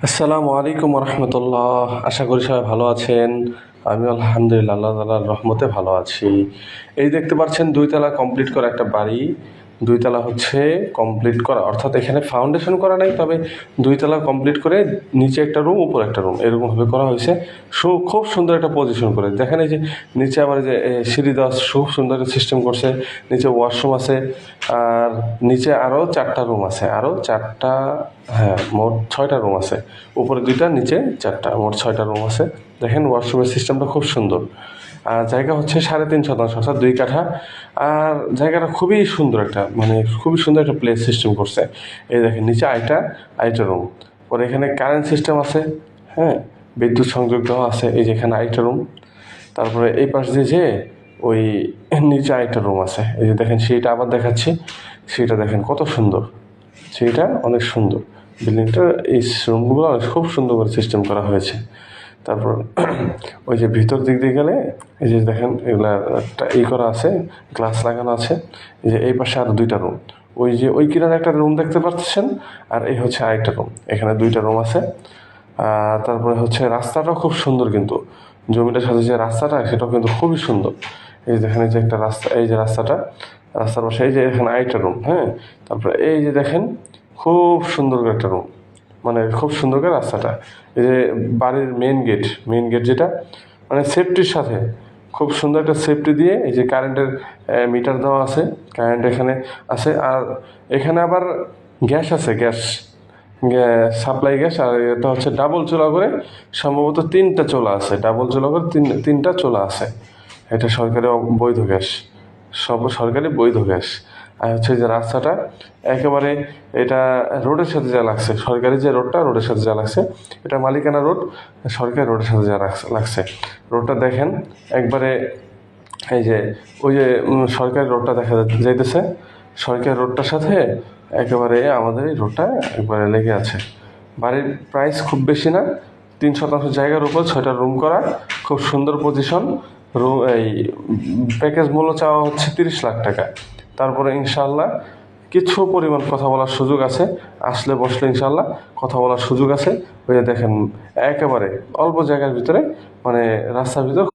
আসসালামু আলাইকুম রহমতুল্লাহ। আশা করি সবাই ভালো আছেন। আমি আলহামদুলিল্লাহ আল্লাহ তাআলার রহমতে ভালো আছি। এই দেখতে পাচ্ছেন দুইতলা কমপ্লিট করা একটা বাড়ি। দুইতলা হচ্ছে কমপ্লিট করা, অর্থাৎ এখানে ফাউন্ডেশন করা নাই, তবে দুইতলা কমপ্লিট করে নিচে একটা রুম উপর একটা রুম এরকমভাবে করা হয়েছে। খুব সুন্দর একটা পজিশন করে দেখেন, এই যে নিচে আবার যে সিঁড়ি দেওয়া খুব সুন্দর সিস্টেম করছে। নিচে ওয়াশরুম আছে, আর নিচে আরও 4টা রুম আছে, আরও 4টা, হ্যাঁ মোট 6টা রুম আছে। উপরে 2টা, নিচে 4টা, মোট 6টা রুম আছে। দেখেন ওয়াশরুমের সিস্টেমটা খুব সুন্দর। আর জায়গা হচ্ছে 3.5 শতাংশ, অর্থাৎ 2 কাঠা। আর জায়গাটা খুবই সুন্দর, একটা মানে খুবই সুন্দর একটা প্লেস সিস্টেম করছে। এই দেখেন নিচে আরেকটা রুম, পরে এখানে কারেন্ট সিস্টেম আছে, হ্যাঁ বিদ্যুৎ সংযোগ দেওয়া আছে। এই যে এখানে আরেকটা রুম, তারপরে এই পাশ দিয়ে যে ওই নিচে আরেকটা রুম আছে। এই যে দেখেন সেইটা আবার দেখাচ্ছি, সেইটা দেখেন কত সুন্দর, সেইটা অনেক সুন্দর। বিল্ডিংটা এই রুমগুলো খুব সুন্দর করে সিস্টেম করা হয়েছে। তারপর ওই যে ভিতর দিক দিয়ে গেলে এই যে দেখেন এগুলা একটা করা আছে, গ্লাস লাগানো আছে। এই যে এই পাশে আরও 2টা রুম, ওই যে ওই কিনারে একটা রুম দেখতে পাচ্ছেন, আর এই হচ্ছে আরেকটা রুম, এখানে 2টা রুম আছে। তারপরে হচ্ছে রাস্তাটাও খুব সুন্দর, কিন্তু জমিটার সাথে যে রাস্তাটা সেটাও কিন্তু খুবই সুন্দর। এই যে দেখেন এই যে একটা রাস্তা, এই যে রাস্তার পাশে এই যে এখানে আরেকটা রুম, হ্যাঁ। তারপরে এই যে দেখেন খুব সুন্দর একটা রুম, মানে খুব সুন্দর করে রাস্তাটা। এই যে বাড়ির মেইন গেট যেটা মানে সেফটির সাথে খুব সুন্দর একটা সেফটি দিয়ে, এই যে কারেন্টের মিটার দেওয়া আছে, কারেন্ট এখানে আছে। আর এখানে আবার গ্যাস আছে, গ্যাস সাপ্লাই গ্যাস। আর এটা হচ্ছে ডাবল চুলা করে, সম্ভবত 3টা চুলা আছে, ডাবল চুলা করে তিনটা চুলা আছে। এটা সরকারি বৈধ গ্যাস, সব সরকারি বৈধ গ্যাস। আর হচ্ছে যে রাস্তাটা একেবারে এটা রোডের সাথে যা লাগছে, সরকারি যে রোডের সাথে যা লাগছে, এটা মালিকানা রোড, সরকারি রোডের সাথে যা লাগছে। রোডটা দেখেন একবারে, এই যে ওই যে সরকারি রোডটা দেখা যাইতেছে, সরকারি রোডটার সাথে একেবারে আমাদের এই রোডটা একবারে লেগে আছে। বাড়ির প্রাইস খুব বেশি না, 3 শতাংশ জায়গার উপর 6টা রুম করা, খুব সুন্দর পজিশন। রুম এই প্যাকেজ মূল্য চাওয়া হচ্ছে 30 লাখ টাকা। তারপরে ইনশাল্লাহ কিছু পরিমাণ কথা বলার সুযোগ আছে, আসলে বসলে ইনশাল্লাহ কথা বলার সুযোগ আছে। ওই যে দেখেন একেবারে অল্প জায়গার ভিতরে, মানে রাস্তার ভিতর